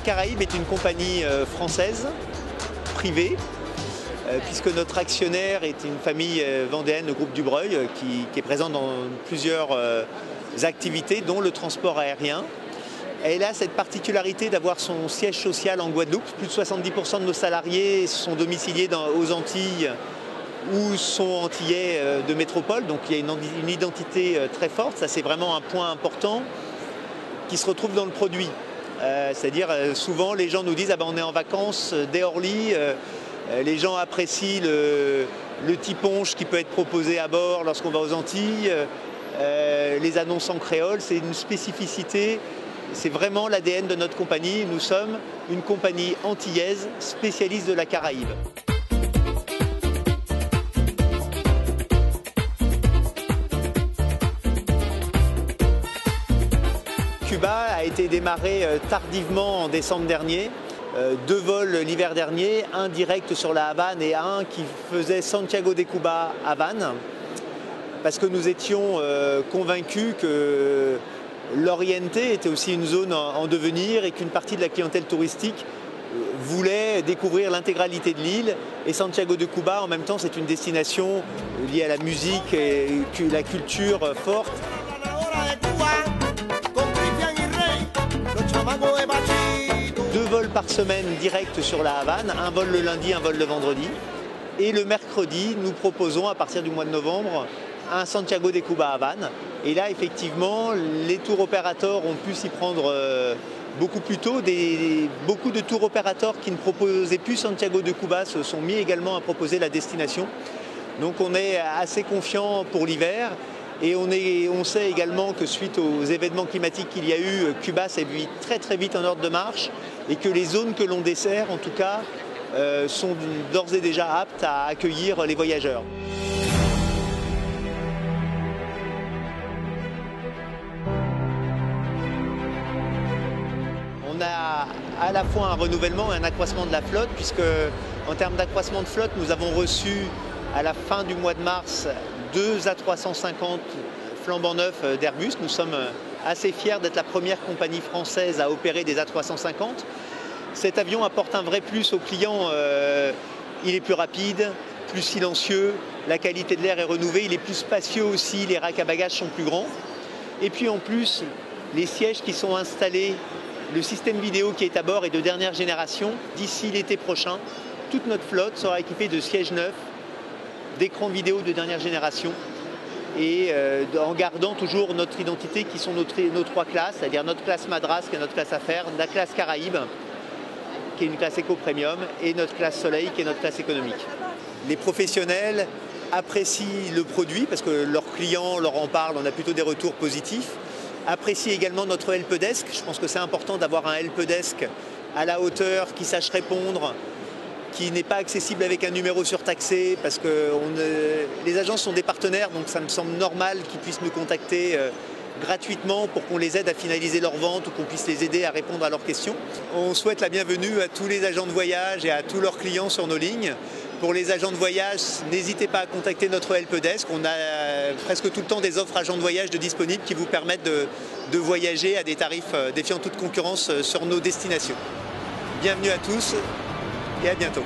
Air Caraïbes est une compagnie française, privée, puisque notre actionnaire est une famille vendéenne, le groupe Dubreuil, qui est présent dans plusieurs activités, dont le transport aérien. Elle a cette particularité d'avoir son siège social en Guadeloupe. Plus de 70% de nos salariés sont domiciliés aux Antilles ou sont antillais de métropole, donc il y a une identité très forte. Ça, c'est vraiment un point important qui se retrouve dans le produit. C'est-à-dire, souvent, les gens nous disent « Ah ben, on est en vacances dès Orly ». Les gens apprécient le petit punch qui peut être proposé à bord lorsqu'on va aux Antilles. Les annonces en créole, c'est une spécificité. C'est vraiment l'ADN de notre compagnie. Nous sommes une compagnie antillaise spécialiste de la Caraïbe. Cuba a été démarré tardivement en décembre dernier. 2 vols l'hiver dernier, un direct sur la Havane et un qui faisait Santiago de Cuba Havane, parce que nous étions convaincus que l'Oriente était aussi une zone en devenir et qu'une partie de la clientèle touristique voulait découvrir l'intégralité de l'île. Et Santiago de Cuba, en même temps, c'est une destination liée à la musique et la culture forte. 2 vols par semaine directs sur la Havane, un vol le lundi, un vol le vendredi. Et le mercredi, nous proposons à partir du mois de novembre un Santiago de Cuba Havane. Et là, effectivement, les tours opérateurs ont pu s'y prendre beaucoup plus tôt. Beaucoup de tours opérateurs qui ne proposaient plus Santiago de Cuba se sont mis également à proposer la destination. Donc on est assez confiant pour l'hiver. Et on sait également que suite aux événements climatiques qu'il y a eu, Cuba s'est mis très vite en ordre de marche et que les zones que l'on dessert, en tout cas, sont d'ores et déjà aptes à accueillir les voyageurs. On a à la fois un renouvellement et un accroissement de la flotte, puisque en termes d'accroissement de flotte, nous avons reçu à la fin du mois de mars 2 A350 flambant neufs d'Airbus. Nous sommes assez fiers d'être la première compagnie française à opérer des A350. Cet avion apporte un vrai plus aux clients. Il est plus rapide, plus silencieux, la qualité de l'air est renouvelée, il est plus spacieux aussi, les racks à bagages sont plus grands. Et puis en plus, les sièges qui sont installés, le système vidéo qui est à bord est de dernière génération. D'ici l'été prochain, toute notre flotte sera équipée de sièges neufs, d'écrans vidéo de dernière génération et en gardant toujours notre identité qui sont nos 3 classes, c'est-à-dire notre classe Madras qui est notre classe Affaires, la classe Caraïbes qui est une classe éco-premium et notre classe Soleil qui est notre classe économique. Les professionnels apprécient le produit parce que leurs clients leur en parlent, on a plutôt des retours positifs, apprécient également notre helpdesk. Je pense que c'est important d'avoir un helpdesk à la hauteur qui sache répondre, qui n'est pas accessible avec un numéro surtaxé, parce que les agences sont des partenaires, donc ça me semble normal qu'ils puissent nous contacter gratuitement pour qu'on les aide à finaliser leur vente ou qu'on puisse les aider à répondre à leurs questions. On souhaite la bienvenue à tous les agents de voyage et à tous leurs clients sur nos lignes. Pour les agents de voyage, n'hésitez pas à contacter notre helpdesk. On a presque tout le temps des offres agents de voyage de disponibles qui vous permettent de voyager à des tarifs défiant toute concurrence sur nos destinations. Bienvenue à tous et à bientôt.